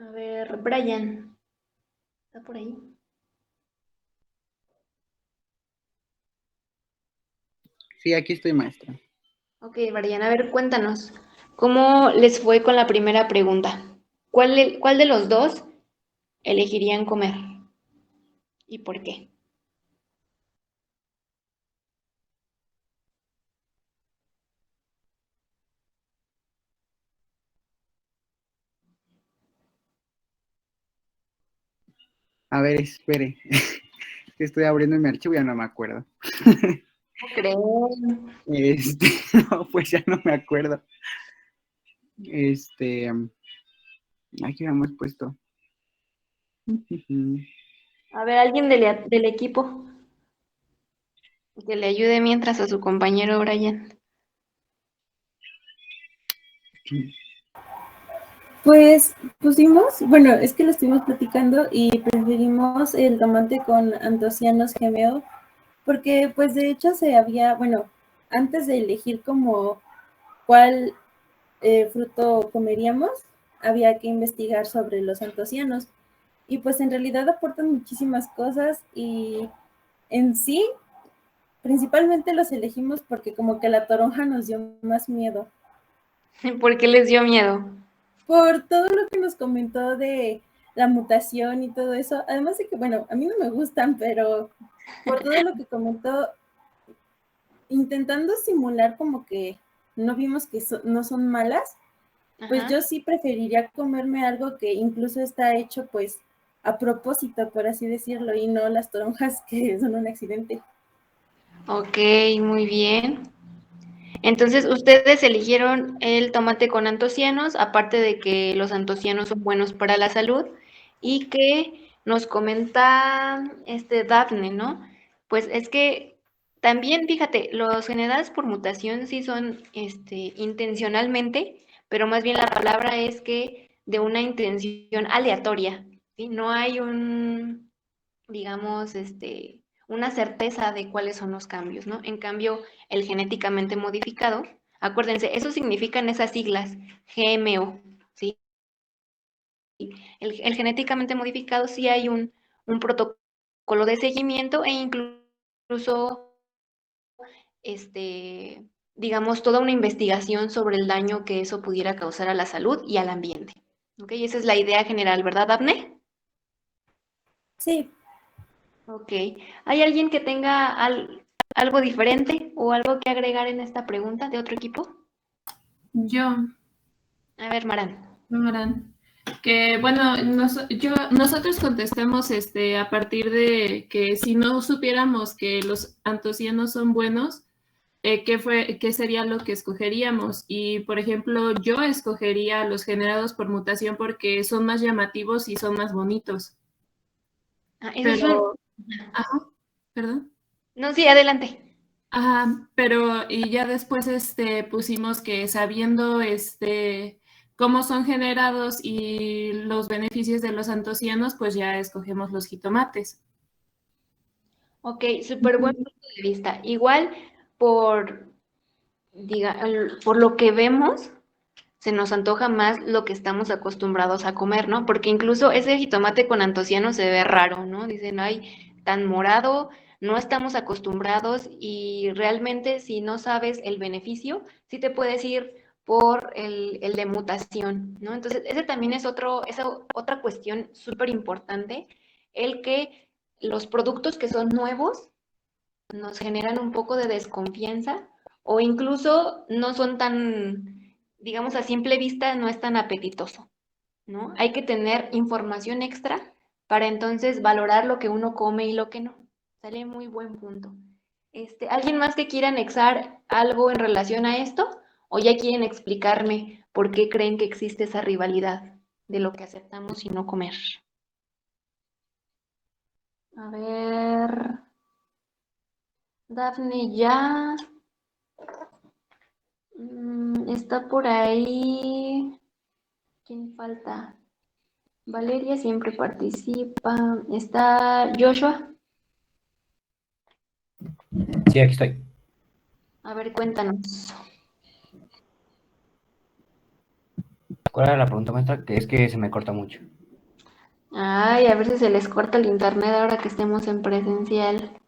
A ver, Brian. ¿Está por ahí? Sí, aquí estoy, maestra. Ok, Brian, a ver, cuéntanos, ¿cómo les fue con la primera pregunta? ¿Cuál de los dos elegirían comer? ¿Y por qué? A ver, espere. Que estoy abriendo mi archivo y ya no me acuerdo. ¿Cómo creen? No, pues ya no me acuerdo. Aquí hemos puesto. A ver, alguien del equipo que le ayude mientras a su compañero Brian. Pues pusimos, bueno, es que lo estuvimos platicando y preferimos el tomate con antocianos GMO, porque pues de hecho bueno, antes de elegir como cuál fruto comeríamos, había que investigar sobre los antocianos. Y pues en realidad aportan muchísimas cosas y en sí, principalmente los elegimos porque como que la toronja nos dio más miedo. ¿Por qué les dio miedo? Por todo lo que nos comentó de la mutación y todo eso, además de que, bueno, a mí no me gustan, pero por todo lo que comentó, intentando simular como que no vimos que no son malas, pues Ajá. yo sí preferiría comerme algo que incluso está hecho pues a propósito, por así decirlo, y no las toronjas que son un accidente. Ok, muy bien. Entonces, ustedes eligieron el tomate con antocianos, aparte de que los antocianos son buenos para la salud y que nos comenta Dafne, ¿no? Pues es que también, fíjate, los generados por mutación sí son intencionalmente, pero más bien la palabra es que de una intención aleatoria, ¿sí? No hay digamos, una certeza de cuáles son los cambios, ¿no? En cambio, el genéticamente modificado, acuérdense, eso significan esas siglas, GMO, ¿sí? El genéticamente modificado sí hay un protocolo de seguimiento e incluso, digamos, toda una investigación sobre el daño que eso pudiera causar a la salud y al ambiente. ¿Ok? Esa es la idea general, ¿verdad, Daphne? Sí, Ok. ¿Hay alguien que tenga algo diferente o algo que agregar en esta pregunta de otro equipo? Yo, A ver, Maran. Marán, que bueno, nosotros contestamos a partir de que si no supiéramos que los antocianos son buenos, ¿qué sería lo que escogeríamos? Y, por ejemplo, yo escogería los generados por mutación porque son más llamativos y son más bonitos. Esos son... Pero, ajá, perdón. No, sí, adelante. Ajá, pero y ya después pusimos que sabiendo cómo son generados y los beneficios de los antocianos, pues ya escogemos los jitomates. Ok, súper buen punto de vista. Igual, por, por lo que vemos, se nos antoja más lo que estamos acostumbrados a comer, ¿no? Porque incluso ese jitomate con antociano se ve raro, ¿no? Dicen, ay, tan morado, no estamos acostumbrados y realmente si no sabes el beneficio, sí te puedes ir por el de mutación, ¿no? Entonces, ese también es esa otra cuestión súper importante, el que los productos que son nuevos nos generan un poco de desconfianza o incluso no son tan, digamos, a simple vista no es tan apetitoso, ¿no? Hay que tener información extra para entonces valorar lo que uno come y lo que no. Sale muy buen punto. ¿Alguien más que quiera anexar algo en relación a esto? ¿O ya quieren explicarme por qué creen que existe esa rivalidad de lo que aceptamos y no comer? A ver, Dafne ya. Está por ahí. ¿Quién falta? Valeria siempre participa. Está Joshua. Sí, aquí estoy. A ver, cuéntanos. ¿Cuál era la pregunta, maestra? Que es que se me corta mucho. Ay, a ver si se les corta el internet ahora que estemos en presencial.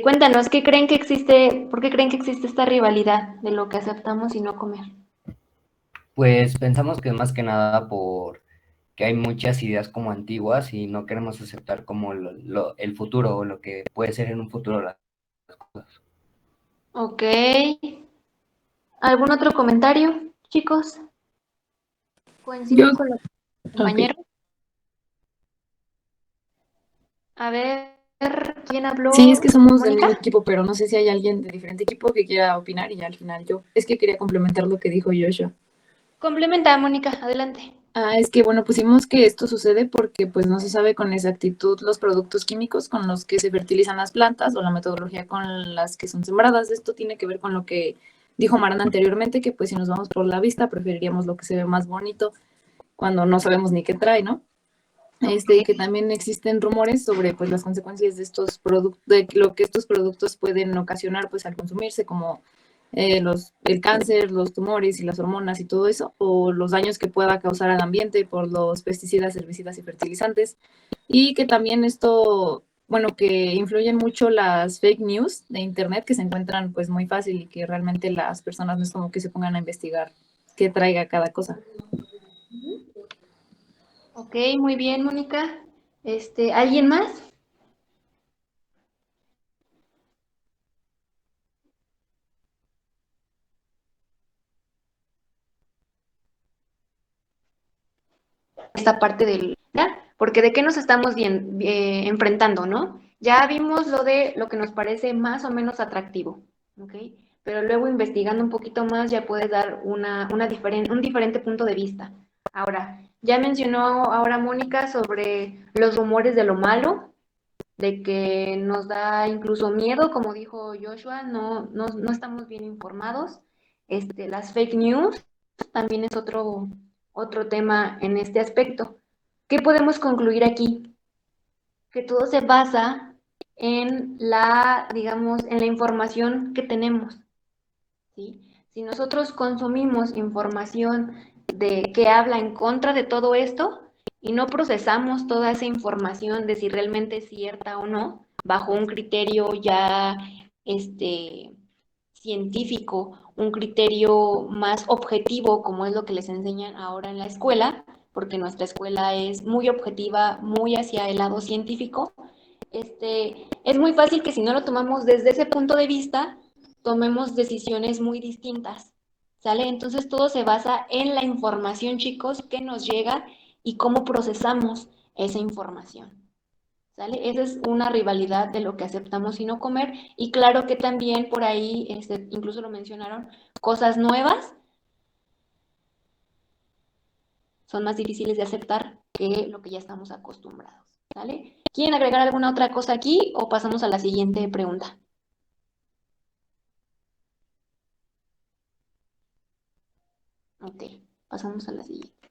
Cuéntanos, ¿qué creen que existe, por qué creen que existe esta rivalidad de lo que aceptamos y no comer? Pues pensamos que es más que nada por que hay muchas ideas como antiguas y no queremos aceptar como el futuro o lo que puede ser en un futuro las cosas. Ok. ¿Algún otro comentario, chicos? Yo, ¿Coinciden con los Ok. compañeros? A ver, ¿quién habló? Sí, es que somos del mismo ¿Mónica? equipo, pero no sé si hay alguien de diferente equipo que quiera opinar y ya al final yo. Es que quería complementar lo que dijo Joshua. Complementa, Mónica, adelante. Es que bueno, pusimos que esto sucede porque pues no se sabe con exactitud los productos químicos con los que se fertilizan las plantas o la metodología con las que son sembradas. Esto tiene que ver con lo que dijo Marana anteriormente, que pues si nos vamos por la vista preferiríamos lo que se ve más bonito cuando no sabemos ni qué trae, ¿no? Y que también existen rumores sobre pues las consecuencias de estos productos, de lo que estos productos pueden ocasionar pues al consumirse, como el cáncer, los tumores y las hormonas y todo eso, o los daños que pueda causar al ambiente por los pesticidas, herbicidas y fertilizantes, y que también esto, bueno, que influyen mucho las fake news de internet que se encuentran pues muy fácil y que realmente las personas no es como que se pongan a investigar qué traiga cada cosa. Ok, muy bien, Mónica. ¿Alguien más? Esta parte del... ¿ya? Porque de qué nos estamos enfrentando, ¿no? Ya vimos lo que nos parece más o menos atractivo, ¿ok? Pero luego investigando un poquito más ya puedes dar un diferente punto de vista. Ahora, ya mencionó ahora Mónica sobre los rumores de lo malo, de que nos da incluso miedo, como dijo Joshua, no estamos bien informados. Las fake news también es otro tema en este aspecto. ¿Qué podemos concluir aquí? Que todo se basa en la, digamos, en la información que tenemos, ¿sí? Si nosotros consumimos información que habla en contra de todo esto y no procesamos toda esa información de si realmente es cierta o no, bajo un criterio ya científico, un criterio más objetivo, como es lo que les enseñan ahora en la escuela, porque nuestra escuela es muy objetiva, muy hacia el lado científico, es muy fácil que si no lo tomamos desde ese punto de vista, tomemos decisiones muy distintas, ¿sale? Entonces todo se basa en la información, chicos, que nos llega y cómo procesamos esa información, ¿sale? Esa es una rivalidad de lo que aceptamos y no comer, y claro que también por ahí, incluso lo mencionaron, cosas nuevas son más difíciles de aceptar que lo que ya estamos acostumbrados, ¿sale? ¿Quieren agregar alguna otra cosa aquí o pasamos a la siguiente pregunta? Ok, pasamos a la siguiente.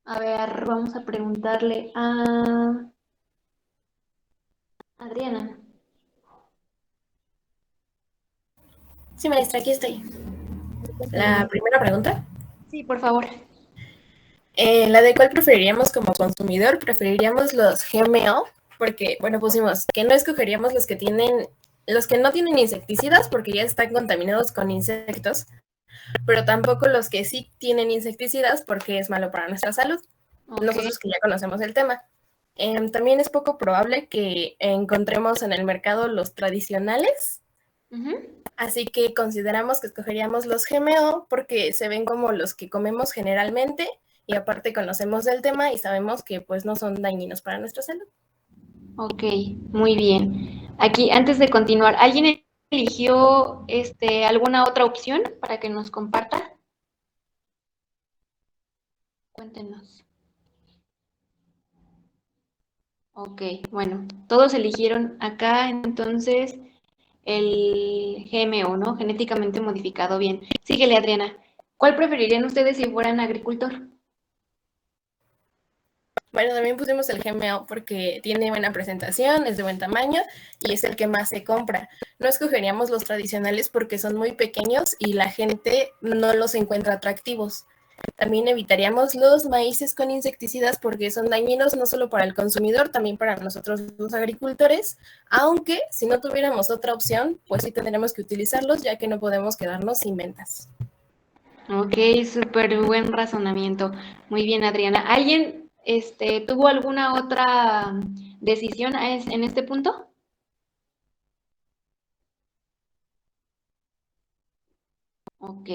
A ver, vamos a preguntarle a Adriana. Sí, maestra, aquí estoy. La primera pregunta. Sí, por favor. La de cuál preferiríamos como consumidor, preferiríamos los GMO, porque, bueno, pusimos que no escogeríamos los que no tienen insecticidas porque ya están contaminados con insectos, pero tampoco los que sí tienen insecticidas porque es malo para nuestra salud. Okay. Nosotros que ya conocemos el tema. También es poco probable que encontremos en el mercado los tradicionales. Así que consideramos que escogeríamos los GMO porque se ven como los que comemos generalmente y aparte conocemos del tema y sabemos que pues no son dañinos para nuestra salud. Ok, muy bien. Aquí, antes de continuar, ¿alguien eligió alguna otra opción para que nos comparta? Cuéntenos. Ok, bueno, todos eligieron acá entonces el GMO, ¿no? Genéticamente modificado. Bien. Síguele, Adriana. ¿Cuál preferirían ustedes si fueran agricultor? Bueno, también pusimos el GMO porque tiene buena presentación, es de buen tamaño y es el que más se compra. No escogeríamos los tradicionales porque son muy pequeños y la gente no los encuentra atractivos. También evitaríamos los maíces con insecticidas porque son dañinos no solo para el consumidor, también para nosotros los agricultores, aunque si no tuviéramos otra opción, pues sí tendríamos que utilizarlos ya que no podemos quedarnos sin ventas. Ok, súper buen razonamiento. Muy bien, Adriana. ¿Alguien tuvo alguna otra decisión en este punto? Ok.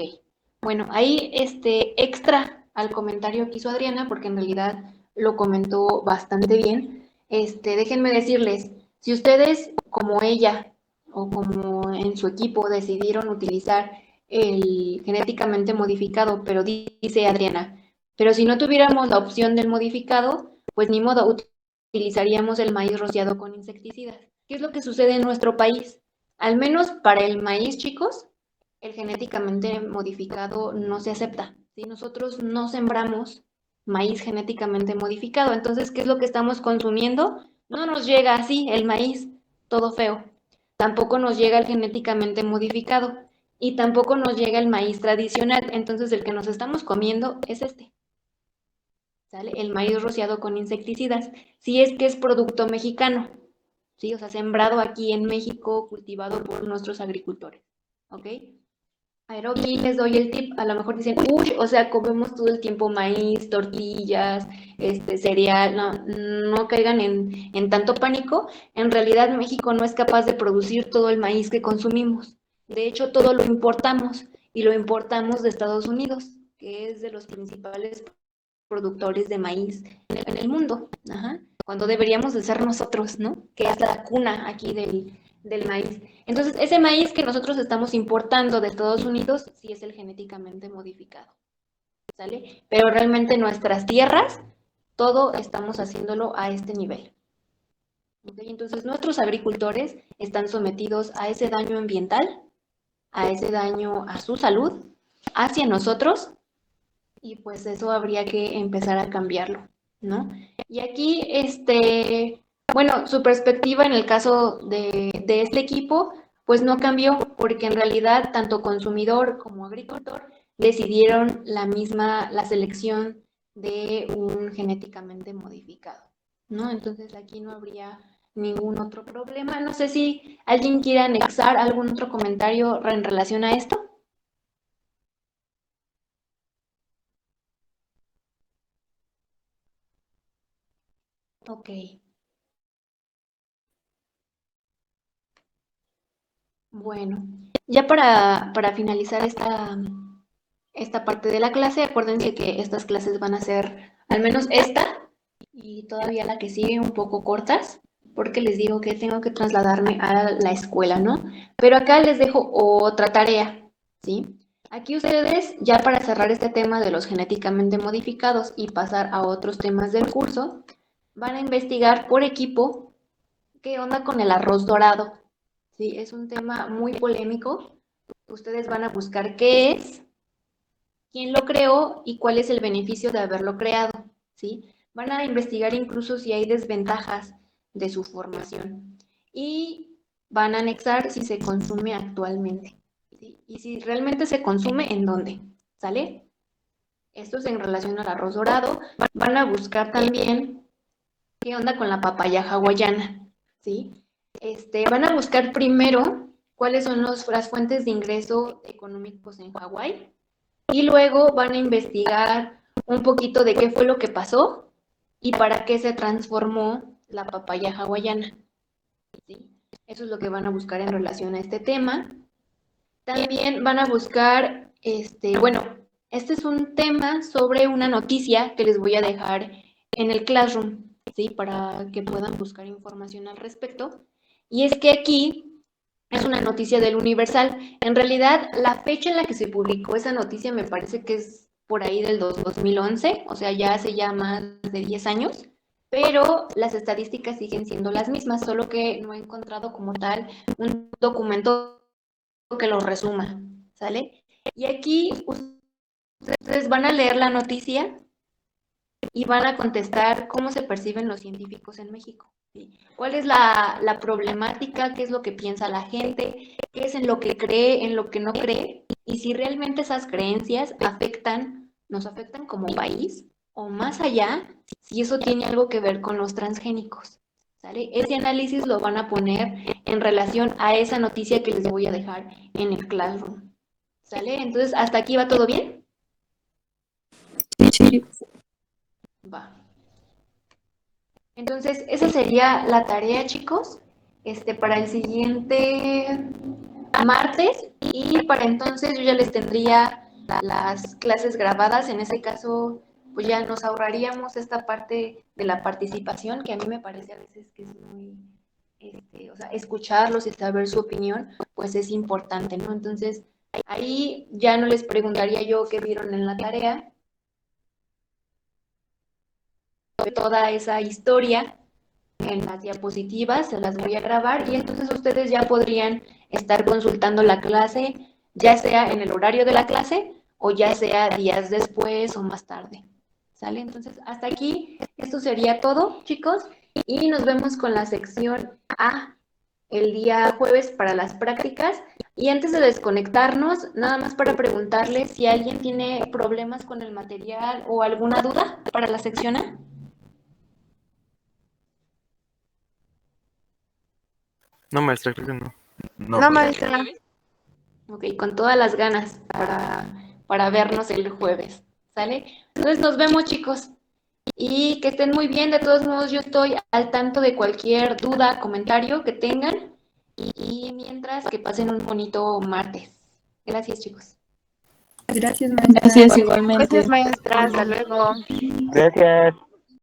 Bueno, ahí extra al comentario que hizo Adriana, porque en realidad lo comentó bastante bien. Déjenme decirles, si ustedes como ella o como en su equipo decidieron utilizar el genéticamente modificado, pero dice Adriana, pero si no tuviéramos la opción del modificado, pues ni modo, utilizaríamos el maíz rociado con insecticidas. ¿Qué es lo que sucede en nuestro país? Al menos para el maíz, chicos, el genéticamente modificado no se acepta. Si nosotros no sembramos maíz genéticamente modificado, entonces, ¿qué es lo que estamos consumiendo? No nos llega así el maíz, todo feo. Tampoco nos llega el genéticamente modificado y tampoco nos llega el maíz tradicional. Entonces, el que nos estamos comiendo es ¿sale? El maíz rociado con insecticidas, si es que es producto mexicano, ¿sí? O sea, sembrado aquí en México, cultivado por nuestros agricultores, ¿ok? Pero aquí les doy el tip, a lo mejor dicen, uy, o sea, comemos todo el tiempo maíz, tortillas, cereal, no caigan en tanto pánico. En realidad México no es capaz de producir todo el maíz que consumimos. De hecho, todo lo importamos y lo importamos de Estados Unidos, que es de los principales productores de maíz en el mundo. Ajá. Cuando deberíamos de ser nosotros, ¿no? Que es la cuna aquí del maíz. Entonces, ese maíz que nosotros estamos importando de Estados Unidos, sí es el genéticamente modificado, ¿sale? Pero realmente nuestras tierras, todo estamos haciéndolo a este nivel. ¿Okay? Entonces, nuestros agricultores están sometidos a ese daño ambiental, a ese daño a su salud, hacia nosotros, y pues eso habría que empezar a cambiarlo, ¿no? Y aquí, Bueno, su perspectiva en el caso de este equipo, pues no cambió, porque en realidad tanto consumidor como agricultor decidieron la selección de un genéticamente modificado, ¿no? Entonces aquí no habría ningún otro problema. No sé si alguien quiere anexar algún otro comentario en relación a esto. Ok. Bueno, ya para finalizar esta parte de la clase, acuérdense que estas clases van a ser, al menos esta y todavía la que sigue, un poco cortas, porque les digo que tengo que trasladarme a la escuela, ¿no? Pero acá les dejo otra tarea, ¿sí? Aquí ustedes, ya para cerrar este tema de los genéticamente modificados y pasar a otros temas del curso, van a investigar por equipo qué onda con el arroz dorado. Sí, es un tema muy polémico. Ustedes van a buscar qué es, quién lo creó y cuál es el beneficio de haberlo creado, ¿sí? Van a investigar incluso si hay desventajas de su formación y van a anexar si se consume actualmente, ¿sí? Y si realmente se consume, ¿en dónde? ¿Sale? Esto es en relación al arroz dorado. Van a buscar también qué onda con la papaya hawaiana, ¿sí? Van a buscar primero cuáles son las fuentes de ingreso económicos en Hawái y luego van a investigar un poquito de qué fue lo que pasó y para qué se transformó la papaya hawaiana, ¿sí? Eso es lo que van a buscar en relación a este tema. También van a buscar, bueno, este es un tema sobre una noticia que les voy a dejar en el Classroom, ¿sí? Para que puedan buscar información al respecto. Y es que aquí es una noticia del Universal. En realidad, la fecha en la que se publicó esa noticia me parece que es por ahí del 2011, o sea, ya hace ya más de 10 años, pero las estadísticas siguen siendo las mismas, solo que no he encontrado como tal un documento que lo resuma, ¿sale? Y aquí ustedes van a leer la noticia y van a contestar cómo se perciben los científicos en México, ¿sí? ¿Cuál es la problemática? ¿Qué es lo que piensa la gente? ¿Qué es en lo que cree, en lo que no cree? Y si realmente esas creencias nos afectan como país, o más allá, si eso tiene algo que ver con los transgénicos, ¿sale? Ese análisis lo van a poner en relación a esa noticia que les voy a dejar en el Classroom, ¿sale? Entonces, ¿hasta aquí va todo bien? Sí. Va. Entonces, esa sería la tarea, chicos, para el siguiente martes, y para entonces yo ya les tendría las clases grabadas. En ese caso, pues ya nos ahorraríamos esta parte de la participación, que a mí me parece a veces que es muy, o sea, escucharlos y saber su opinión, pues es importante, ¿no? Entonces, ahí ya no les preguntaría yo qué vieron en la tarea, toda esa historia en las diapositivas, se las voy a grabar y entonces ustedes ya podrían estar consultando la clase, ya sea en el horario de la clase o ya sea días después o más tarde, ¿sale? Entonces, hasta aquí, esto sería todo, chicos, y nos vemos con la sección A el día jueves para las prácticas. Y antes de desconectarnos, nada más para preguntarles si alguien tiene problemas con el material o alguna duda para la sección A. No, maestra, creo que no. No, maestra. Ok, con todas las ganas para vernos el jueves, ¿sale? Entonces nos vemos, chicos, y que estén muy bien. De todos modos, yo estoy al tanto de cualquier duda, comentario que tengan, y mientras, que pasen un bonito martes. Gracias, chicos. Gracias, maestra. Gracias, igualmente. Gracias, maestra. Hasta luego. Gracias.